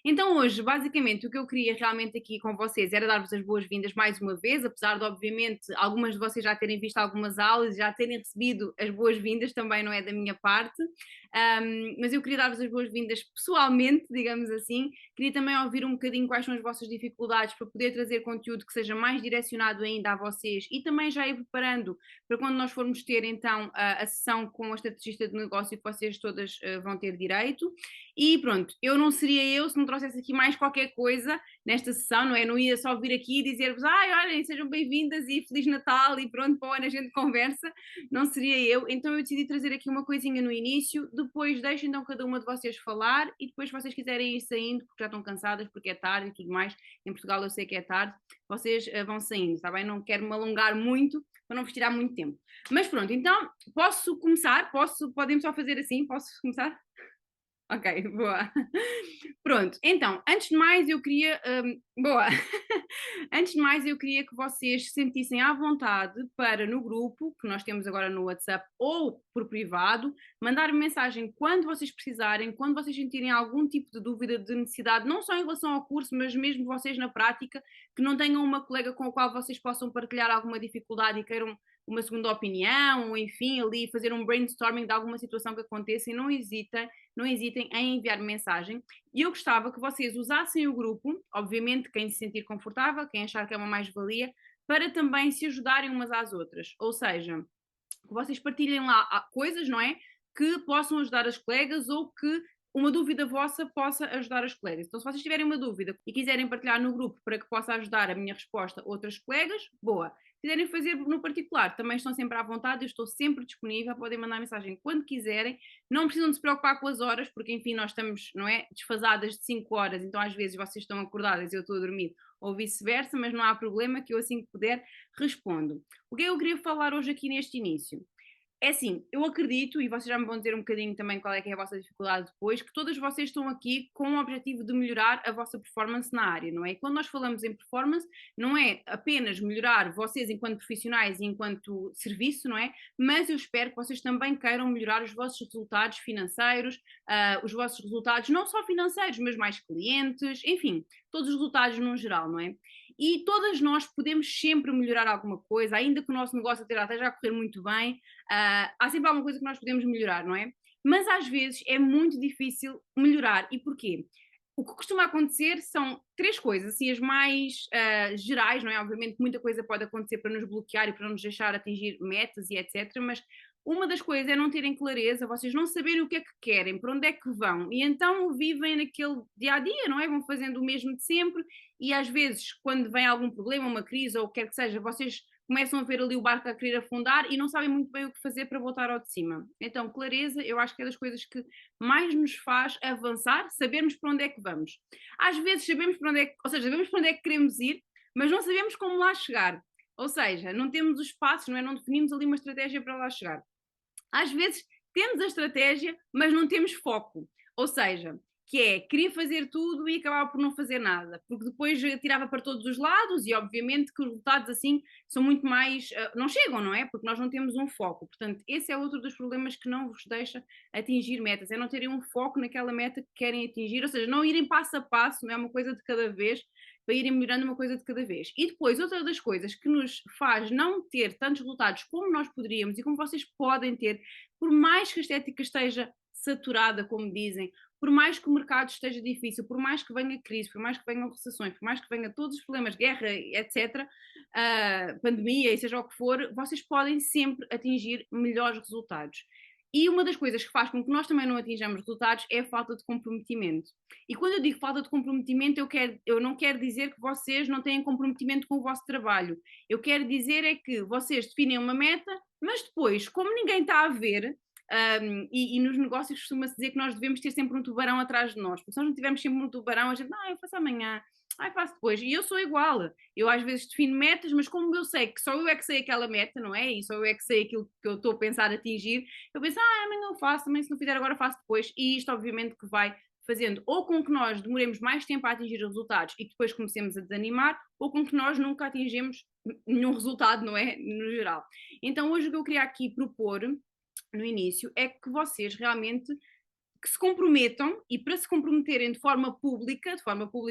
Então hoje, basicamente, o que eu queria realmente aqui com vocês era dar-vos as boas-vindas mais uma vez, apesar de, obviamente, algumas de vocês já terem visto algumas aulas, já terem recebido as boas-vindas, também não é da minha parte, mas eu queria dar-vos as boas-vindas pessoalmente, digamos assim. Queria também ouvir um bocadinho quais são as vossas dificuldades para poder trazer conteúdo que seja mais direcionado ainda a vocês e também já ir preparando para quando nós formos ter então a sessão com a estrategista de negócio que vocês todas vão ter direito. E pronto, eu não seria eu se não trouxesse aqui mais qualquer coisa nesta sessão, não é? Não ia só vir aqui e dizer-vos, ai, olhem, sejam bem-vindas e Feliz Natal e pronto, para o ano a gente conversa, não seria eu. Então eu decidi trazer aqui uma coisinha no início, depois deixo então cada uma de vocês falar e depois se vocês quiserem ir saindo, porque já estão cansadas, porque é tarde e tudo mais, em Portugal eu sei que é tarde, vocês vão saindo, está bem? Não quero me alongar muito para não vos tirar muito tempo. Mas pronto, então posso começar? Podemos só fazer assim? Posso começar? Ok, boa. Pronto, então, antes de mais eu queria. Boa! Antes de mais eu queria que vocês se sentissem à vontade para, no grupo, que nós temos agora no WhatsApp ou por privado, mandar mensagem quando vocês precisarem, quando vocês sentirem algum tipo de dúvida, de necessidade, não só em relação ao curso, mas mesmo vocês na prática, que não tenham uma colega com a qual vocês possam partilhar alguma dificuldade e queiram uma segunda opinião, ou enfim, ali fazer um brainstorming de alguma situação que aconteça e não hesitem em enviar mensagem. E eu gostava que vocês usassem o grupo, obviamente quem se sentir confortável, quem achar que é uma mais-valia, para também se ajudarem umas às outras. Ou seja, que vocês partilhem lá coisas, não é? Que possam ajudar as colegas ou que uma dúvida vossa possa ajudar as colegas. Então, se vocês tiverem uma dúvida e quiserem partilhar no grupo para que possa ajudar a minha resposta a outras colegas, boa. Se quiserem fazer no particular, também estão sempre à vontade, eu estou sempre disponível, podem mandar mensagem quando quiserem, não precisam de se preocupar com as horas, porque enfim, nós estamos, não é, desfasadas de 5 horas, então às vezes vocês estão acordadas e eu estou a dormir, ou vice-versa, mas não há problema que eu assim que puder respondo. O que eu queria falar hoje aqui neste início? É assim, eu acredito, e vocês já me vão dizer um bocadinho também qual é que é a vossa dificuldade depois, que todas vocês estão aqui com o objetivo de melhorar a vossa performance na área, não é? E quando nós falamos em performance, não é apenas melhorar vocês enquanto profissionais e enquanto serviço, não é? Mas eu espero que vocês também queiram melhorar os vossos resultados financeiros, os vossos resultados não só financeiros, mas mais clientes, enfim, todos os resultados no geral, não é? E todas nós podemos sempre melhorar alguma coisa, ainda que o nosso negócio esteja a correr muito bem, há sempre alguma coisa que nós podemos melhorar, não é? Mas às vezes é muito difícil melhorar. E porquê? O que costuma acontecer são três coisas, assim, as mais gerais, não é? Obviamente muita coisa pode acontecer para nos bloquear e para não nos deixar atingir metas e etc. Mas uma das coisas é não terem clareza, vocês não saberem o que é que querem, para onde é que vão, e então vivem naquele dia a dia, não é? Vão fazendo o mesmo de sempre, e às vezes, quando vem algum problema, uma crise ou o que quer que seja, vocês começam a ver ali o barco a querer afundar e não sabem muito bem o que fazer para voltar ao de cima. Então, clareza, eu acho que é das coisas que mais nos faz avançar, sabermos para onde é que vamos. Às vezes sabemos para onde é que, ou seja, sabemos para onde é que queremos ir, mas não sabemos como lá chegar. Ou seja, não temos os passos, não é? Não definimos ali uma estratégia para lá chegar. Às vezes temos a estratégia, mas não temos foco. Ou seja, que é, queria fazer tudo e acabava por não fazer nada, porque depois tirava para todos os lados e obviamente que os resultados assim são muito mais, não chegam, não é? Porque nós não temos um foco. Portanto, esse é outro dos problemas que não vos deixa atingir metas, é não terem um foco naquela meta que querem atingir, ou seja, não irem passo a passo, não é uma coisa de cada vez, para irem melhorando uma coisa de cada vez. E depois, outra das coisas que nos faz não ter tantos resultados como nós poderíamos e como vocês podem ter, por mais que a estética esteja saturada, como dizem, por mais que o mercado esteja difícil, por mais que venha crise, por mais que venham recessões, por mais que venha todos os problemas, guerra, etc., pandemia e seja o que for, vocês podem sempre atingir melhores resultados. E uma das coisas que faz com que nós também não atinjamos resultados é a falta de comprometimento. E quando eu digo falta de comprometimento, eu não quero dizer que vocês não têm comprometimento com o vosso trabalho. Eu quero dizer é que vocês definem uma meta, mas depois, como ninguém está a ver, e nos negócios costuma-se dizer que nós devemos ter sempre um tubarão atrás de nós, porque se nós não tivermos sempre um tubarão, a gente, eu faço amanhã, eu faço depois, e eu sou igual, eu às vezes defino metas, mas como eu sei que só eu é que sei aquela meta, não é? E só eu é que sei aquilo que eu estou a pensar atingir, eu penso, amanhã eu faço, também se não fizer agora faço depois, e isto obviamente que vai fazendo ou com que nós demoremos mais tempo a atingir os resultados e que depois comecemos a desanimar, ou com que nós nunca atingimos nenhum resultado, não é? No geral. Então hoje o que eu queria aqui propor no início é que vocês realmente que se comprometam, e para se comprometerem de forma pública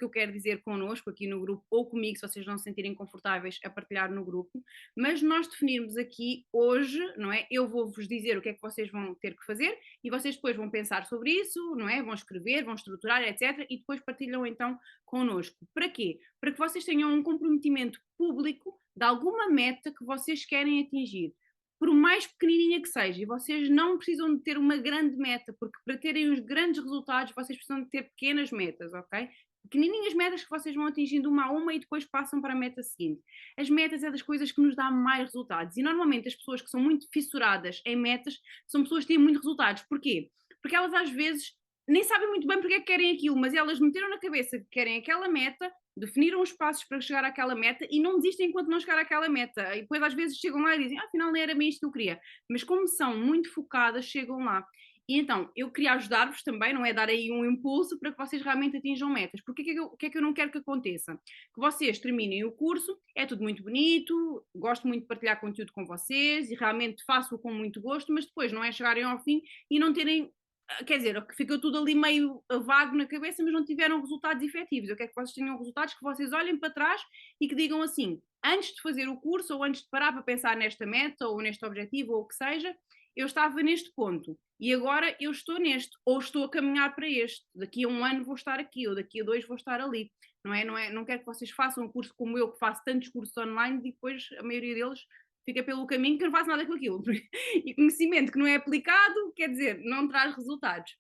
eu quero dizer connosco aqui no grupo, ou comigo, se vocês não se sentirem confortáveis a partilhar no grupo, mas nós definirmos aqui hoje, não é? Eu vou-vos dizer o que é que vocês vão ter que fazer e vocês depois vão pensar sobre isso, não é? Vão escrever, vão estruturar, etc. E depois partilham então connosco. Para quê? Para que vocês tenham um comprometimento público de alguma meta que vocês querem atingir, por mais pequenininha que seja, e vocês não precisam de ter uma grande meta, porque para terem os grandes resultados vocês precisam de ter pequenas metas, ok? Pequenininhas metas que vocês vão atingindo uma a uma e depois passam para a meta seguinte. As metas é das coisas que nos dão mais resultados e normalmente as pessoas que são muito fissuradas em metas são pessoas que têm muitos resultados. Porquê? Porque elas às vezes nem sabem muito bem porque é que querem aquilo, mas elas meteram na cabeça que querem aquela meta, definiram os passos para chegar àquela meta e não desistem enquanto não chegar àquela meta. E depois às vezes chegam lá e dizem, afinal não era bem isto que eu queria. Mas como são muito focadas, chegam lá. E então, eu queria ajudar-vos também, não é dar aí um impulso para que vocês realmente atinjam metas. Porque o que é que eu não quero que aconteça? Que vocês terminem o curso, é tudo muito bonito, gosto muito de partilhar conteúdo com vocês e realmente faço-o com muito gosto, mas depois não é chegarem ao fim e não terem, quer dizer, ficou tudo ali meio vago na cabeça, mas não tiveram resultados efetivos. Eu quero que vocês tenham resultados que vocês olhem para trás e que digam assim, antes de fazer o curso ou antes de parar para pensar nesta meta ou neste objetivo ou o que seja, eu estava neste ponto e agora eu estou neste, ou estou a caminhar para este. Daqui a um ano vou estar aqui, ou daqui a dois vou estar ali. Não quero que vocês façam um curso como eu, que faço tantos cursos online e depois a maioria deles fica pelo caminho que eu não faço nada com aquilo. E conhecimento que não é aplicado, quer dizer, não traz resultados.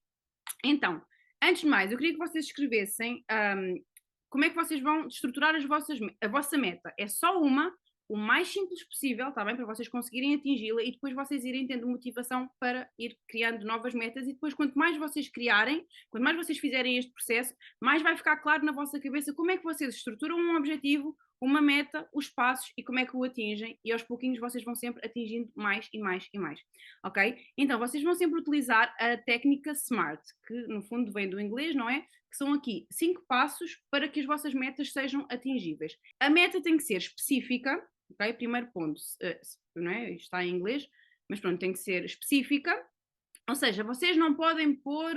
Então, antes de mais, eu queria que vocês escrevessem como é que vocês vão estruturar a vossa meta. É só uma, o mais simples possível, está bem? Para vocês conseguirem atingi-la e depois vocês irem tendo motivação para ir criando novas metas e depois quanto mais vocês criarem, quanto mais vocês fizerem este processo, mais vai ficar claro na vossa cabeça como é que vocês estruturam um objetivo, uma meta, os passos e como é que o atingem e aos pouquinhos vocês vão sempre atingindo mais e mais e mais, ok? Então vocês vão sempre utilizar a técnica SMART, que no fundo vem do inglês, não é? Que são aqui 5 passos para que as vossas metas sejam atingíveis. A meta tem que ser específica, ok? Primeiro ponto, não é? Isto está em inglês, mas pronto, tem que ser específica, ou seja, vocês não podem pôr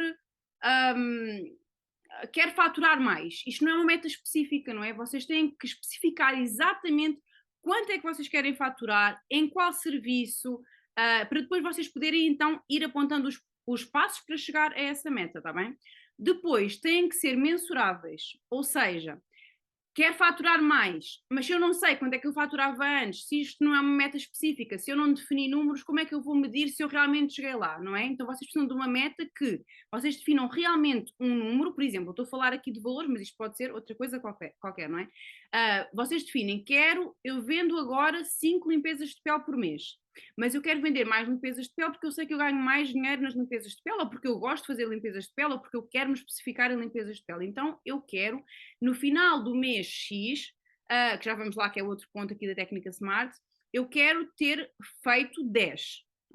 quer faturar mais. Isto não é uma meta específica, não é? Vocês têm que especificar exatamente quanto é que vocês querem faturar, em qual serviço, para depois vocês poderem então ir apontando os passos para chegar a essa meta, está bem? Depois têm que ser mensuráveis, ou seja, quer faturar mais, mas se eu não sei quanto é que eu faturava antes, se isto não é uma meta específica, se eu não definir números, como é que eu vou medir se eu realmente cheguei lá, não é? Então vocês precisam de uma meta que vocês definam realmente um número, por exemplo, eu estou a falar aqui de valores, mas isto pode ser outra coisa qualquer, não é? Vocês definem, eu vendo agora 5 limpezas de pele por mês, mas eu quero vender mais limpezas de pele porque eu sei que eu ganho mais dinheiro nas limpezas de pele, ou porque eu gosto de fazer limpezas de pele, ou porque eu quero me especificar em limpezas de pele. Então eu quero, no final do mês X, que já vamos lá, que é outro ponto aqui da técnica SMART, eu quero ter feito 10.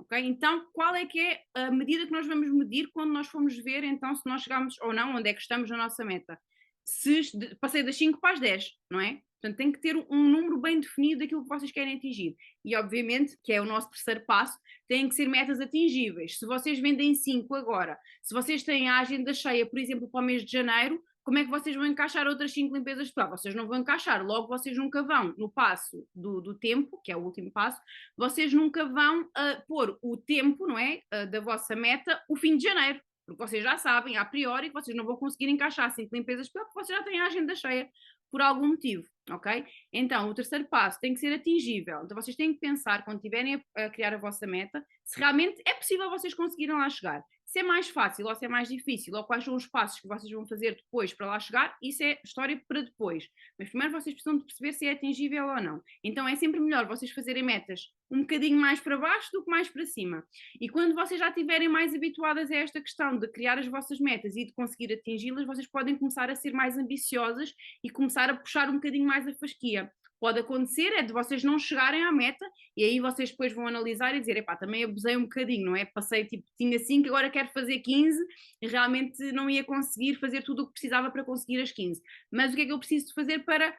Okay? Então, qual é que é a medida que nós vamos medir quando nós formos ver, então, se nós chegamos ou não, onde é que estamos na nossa meta? Se passei das 5 para as 10, não é? Portanto, tem que ter um número bem definido daquilo que vocês querem atingir. E, obviamente, que é o nosso terceiro passo, têm que ser metas atingíveis. Se vocês vendem 5 agora, se vocês têm a agenda cheia, por exemplo, para o mês de janeiro, como é que vocês vão encaixar outras 5 limpezas de pele? Vocês não vão encaixar, logo vocês nunca vão, no passo do tempo, que é o último passo, vocês nunca vão pôr o tempo, não é, da vossa meta, o fim de janeiro, porque vocês já sabem, a priori, que vocês não vão conseguir encaixar 5 limpezas de pele, porque vocês já têm a agenda cheia por algum motivo, ok? Então, o terceiro passo tem que ser atingível. Então, vocês têm que pensar, quando estiverem a criar a vossa meta, se realmente é possível vocês conseguirem lá chegar. Se é mais fácil ou se é mais difícil, ou quais são os passos que vocês vão fazer depois para lá chegar, isso é história para depois. Mas primeiro vocês precisam de perceber se é atingível ou não. Então é sempre melhor vocês fazerem metas um bocadinho mais para baixo do que mais para cima. E quando vocês já estiverem mais habituadas a esta questão de criar as vossas metas e de conseguir atingi-las, vocês podem começar a ser mais ambiciosas e começar a puxar um bocadinho mais a fasquia. Pode acontecer é de vocês não chegarem à meta e aí vocês depois vão analisar e dizer, epá, também abusei um bocadinho, não é? Passei, tipo, tinha 5, agora quero fazer 15 e realmente não ia conseguir fazer tudo o que precisava para conseguir as 15. Mas o que é que eu preciso de fazer para,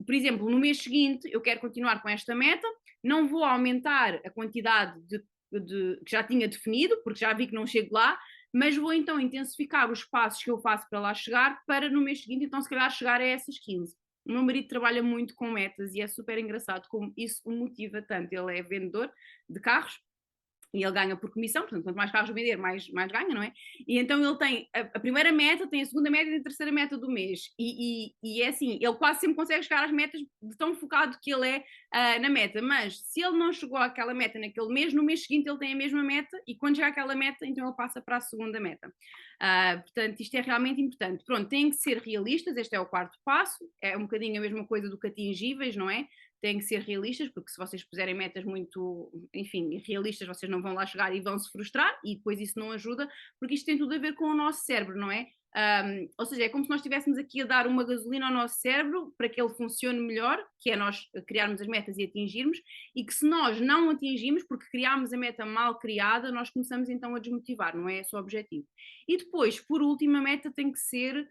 por exemplo, no mês seguinte eu quero continuar com esta meta, não vou aumentar a quantidade que já tinha definido, porque já vi que não chego lá, mas vou então intensificar os passos que eu faço para lá chegar, para no mês seguinte, então, se calhar, chegar a essas 15. O meu marido trabalha muito com metas e é super engraçado como isso o motiva tanto. Ele é vendedor de carros e ele ganha por comissão, portanto, quanto mais carros vender, mais ganha, não é? E então ele tem a primeira meta, tem a segunda meta e a terceira meta do mês. E é assim, ele quase sempre consegue chegar às metas de tão focado que ele é na meta. Mas se ele não chegou àquela meta naquele mês, no mês seguinte ele tem a mesma meta e quando chega àquela meta, então ele passa para a segunda meta. Portanto, isto é realmente importante. Pronto, têm que ser realistas, este é o quarto passo, é um bocadinho a mesma coisa do que atingíveis, não é? Têm que ser realistas, porque se vocês puserem metas muito, enfim, irrealistas, vocês não vão lá chegar e vão se frustrar, e depois isso não ajuda, porque isto tem tudo a ver com o nosso cérebro, não é? Ou seja, é como se nós estivéssemos aqui a dar uma gasolina ao nosso cérebro para que ele funcione melhor, que é nós criarmos as metas e atingirmos, e que se nós não atingimos, porque criámos a meta mal criada, nós começamos então a desmotivar, não é esse o objetivo. E depois, por último, a meta tem que ser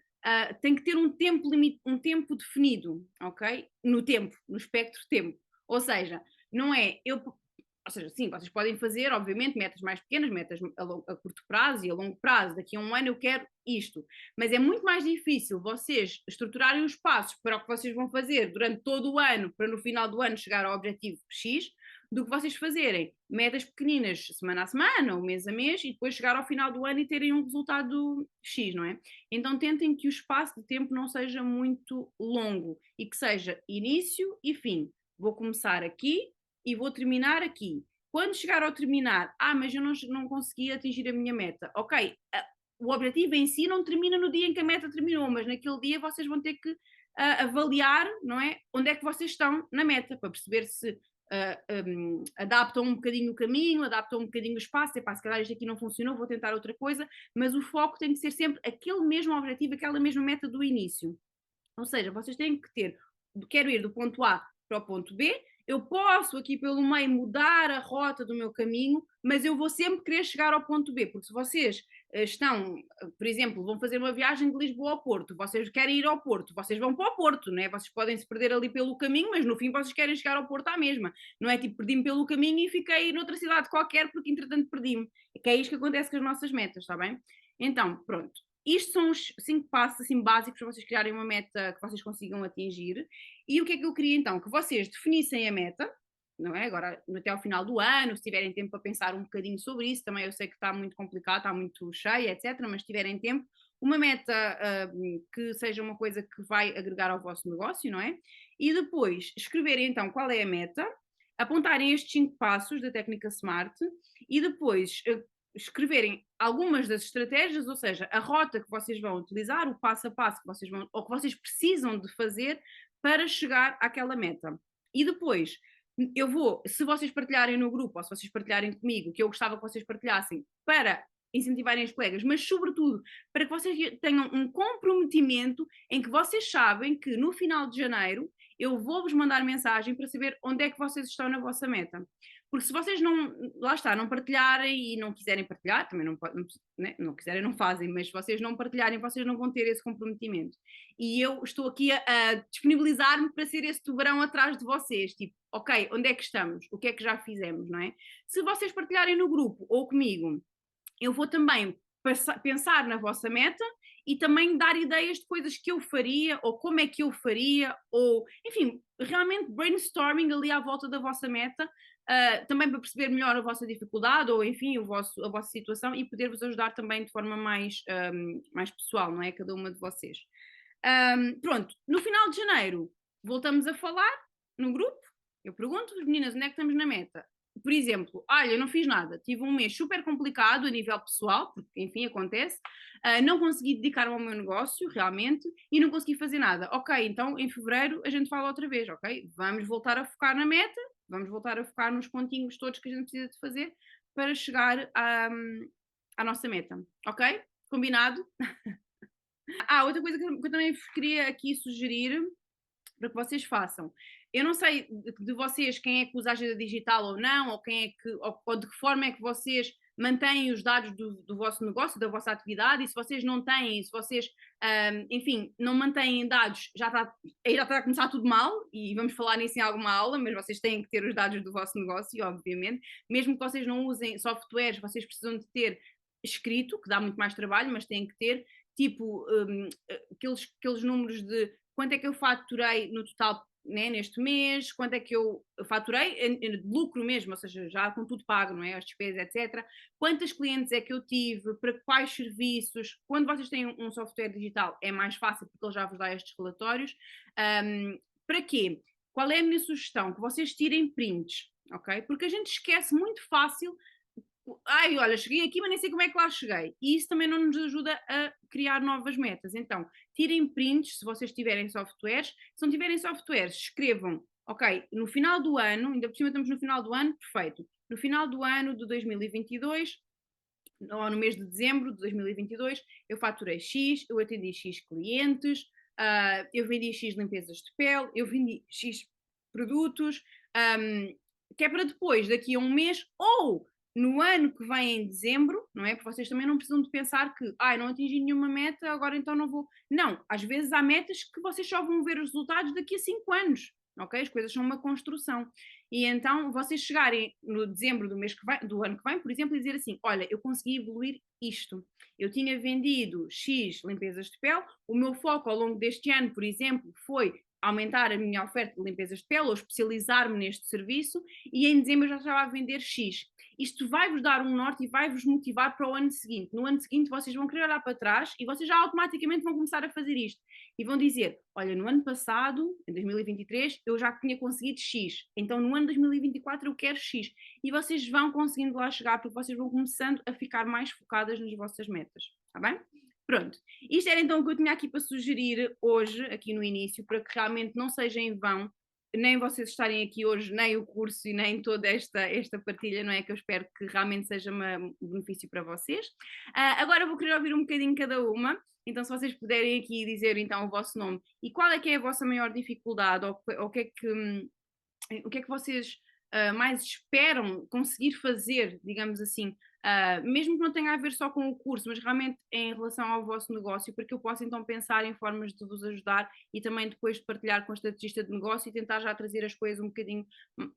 tem que ter um tempo limite, um tempo definido, ok? No tempo, no espectro de tempo. Ou seja, não é ou seja, sim, vocês podem fazer, obviamente, metas mais pequenas, metas a curto prazo e a longo prazo. Daqui a um ano eu quero isto. Mas é muito mais difícil vocês estruturarem os passos para o que vocês vão fazer durante todo o ano, para no final do ano chegar ao objetivo X, do que vocês fazerem metas pequeninas semana a semana ou mês a mês e depois chegar ao final do ano e terem um resultado X, não é? Então tentem que o espaço de tempo não seja muito longo e que seja início e fim. Vou começar aqui e vou terminar aqui. Quando chegar ao terminar, mas eu não consegui atingir a minha meta. Ok, o objetivo em si não termina no dia em que a meta terminou, mas naquele dia vocês vão ter que avaliar, não é? Onde é que vocês estão na meta, para perceber se adaptam um bocadinho o caminho, adaptam um bocadinho o espaço, se calhar isto aqui não funcionou, vou tentar outra coisa, mas o foco tem que ser sempre aquele mesmo objetivo, aquela mesma meta do início. Ou seja, vocês têm que ter, quero ir do ponto A para o ponto B, eu posso aqui pelo meio mudar a rota do meu caminho, mas eu vou sempre querer chegar ao ponto B, porque se vocês estão, por exemplo, vão fazer uma viagem de Lisboa ao Porto, vocês querem ir ao Porto, vocês vão para o Porto, não é? Vocês podem se perder ali pelo caminho, mas no fim vocês querem chegar ao Porto à mesma, não é tipo perdi-me pelo caminho e fiquei noutra cidade qualquer porque entretanto perdi-me, que é isto que acontece com as nossas metas, está bem? Então, pronto. Isto são os 5 passos assim, básicos para vocês criarem uma meta que vocês consigam atingir. E o que é que eu queria então? Que vocês definissem a meta, não é? Agora, até ao final do ano, se tiverem tempo para pensar um bocadinho sobre isso, também eu sei que está muito complicado, está muito cheia, etc. Mas se tiverem tempo, uma meta que seja uma coisa que vai agregar ao vosso negócio, não é? E depois escreverem então qual é a meta, apontarem estes 5 passos da técnica SMART e depois escreverem algumas das estratégias, ou seja, a rota que vocês vão utilizar, o passo a passo que vocês vão, ou que vocês precisam de fazer para chegar àquela meta. E depois, eu vou, se vocês partilharem no grupo, ou se vocês partilharem comigo, que eu gostava que vocês partilhassem, para incentivarem os colegas, mas sobretudo para que vocês tenham um comprometimento em que vocês sabem que no final de janeiro eu vou-vos mandar mensagem para saber onde é que vocês estão na vossa meta. Porque se vocês não, lá está, não partilharem e não quiserem partilhar, também não, né, não quiserem, não fazem, mas se vocês não partilharem, vocês não vão ter esse comprometimento. E eu estou aqui a disponibilizar-me para ser esse tubarão atrás de vocês, tipo, ok, onde é que estamos? O que é que já fizemos, não é? Se vocês partilharem no grupo ou comigo, eu vou também pensar na vossa meta e também dar ideias de coisas que eu faria, ou como é que eu faria, ou, enfim, realmente brainstorming ali à volta da vossa meta, também para perceber melhor a vossa dificuldade, ou enfim, a vossa situação e poder-vos ajudar também de forma mais pessoal, não é? Cada uma de vocês. Pronto, no final de janeiro voltamos a falar no grupo, eu pergunto-vos, meninas, onde é que estamos na meta? Por exemplo, olha, eu não fiz nada, tive um mês super complicado a nível pessoal, porque enfim acontece, não consegui dedicar-me ao meu negócio realmente e não consegui fazer nada. Ok, então em fevereiro a gente fala outra vez, ok? Vamos voltar a focar na meta, vamos voltar a focar nos pontinhos todos que a gente precisa de fazer para chegar à nossa meta, ok? Combinado? Outra coisa que eu também queria aqui sugerir para que vocês façam. Eu não sei de vocês quem é que usa a agenda digital ou não, ou quem é que, ou de que forma é que vocês mantêm os dados do vosso negócio, da vossa atividade, e se vocês não têm, se vocês, enfim, não mantêm dados, já está a começar tudo mal, e vamos falar nisso em alguma aula, mas vocês têm que ter os dados do vosso negócio, obviamente, mesmo que vocês não usem softwares, vocês precisam de ter escrito, que dá muito mais trabalho, mas têm que ter, tipo, aqueles números de quanto é que eu faturei no total, né, neste mês, quanto é que eu faturei, de lucro mesmo, ou seja, já com tudo pago, não é? As despesas, etc. Quantas clientes é que eu tive, para quais serviços. Quando vocês têm um software digital é mais fácil, porque ele já vos dá estes relatórios. Para quê? Qual é a minha sugestão? Que vocês tirem prints, ok? Porque a gente esquece muito fácil. Ai, olha, cheguei aqui, mas nem sei como é que lá cheguei. E isso também não nos ajuda a criar novas metas. Então, tirem prints se vocês tiverem softwares. Se não tiverem softwares, escrevam, ok, no final do ano, ainda por cima estamos no final do ano, perfeito. No final do ano de 2022, ou no mês de dezembro de 2022, eu faturei X, eu atendi X clientes, eu vendi X limpezas de pele, eu vendi X produtos, que é para depois, daqui a um mês, ou no ano que vem em dezembro, não é? Porque vocês também não precisam de pensar que, não atingi nenhuma meta, agora então não vou. Não, às vezes há metas que vocês só vão ver os resultados daqui a 5 anos, ok? As coisas são uma construção. E então vocês chegarem no dezembro do mês que vem, do ano que vem, por exemplo, e dizer assim: olha, eu consegui evoluir isto. Eu tinha vendido X limpezas de pele, o meu foco ao longo deste ano, por exemplo, foi aumentar a minha oferta de limpezas de pele ou especializar-me neste serviço e em dezembro eu já estava a vender X. Isto vai-vos dar um norte e vai-vos motivar para o ano seguinte. No ano seguinte vocês vão querer olhar para trás e vocês já automaticamente vão começar a fazer isto. E vão dizer, olha, no ano passado, em 2023, eu já tinha conseguido X. Então no ano 2024 eu quero X. E vocês vão conseguindo lá chegar porque vocês vão começando a ficar mais focadas nas vossas metas. Está bem? Pronto. Isto era então o que eu tinha aqui para sugerir hoje, aqui no início, para que realmente não seja em vão nem vocês estarem aqui hoje, nem o curso e nem toda esta partilha, não é? Que eu espero que realmente seja um benefício para vocês. Agora vou querer ouvir um bocadinho cada uma, então se vocês puderem aqui dizer então o vosso nome e qual é que é a vossa maior dificuldade ou o que é que vocês mais esperam conseguir fazer, digamos assim, mesmo que não tenha a ver só com o curso, mas realmente em relação ao vosso negócio, para que eu possa então pensar em formas de vos ajudar e também depois de partilhar com a estrategista de negócio e tentar já trazer as coisas um bocadinho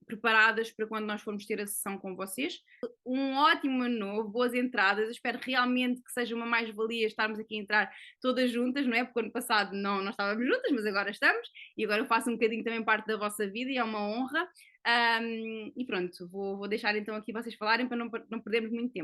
preparadas para quando nós formos ter a sessão com vocês. Um ótimo ano novo, boas entradas, eu espero realmente que seja uma mais-valia estarmos aqui a entrar todas juntas, não é? Porque ano passado não estávamos juntas, mas agora estamos e agora eu faço um bocadinho também parte da vossa vida e é uma honra. E pronto, vou deixar então aqui vocês falarem para não perdermos muito tempo.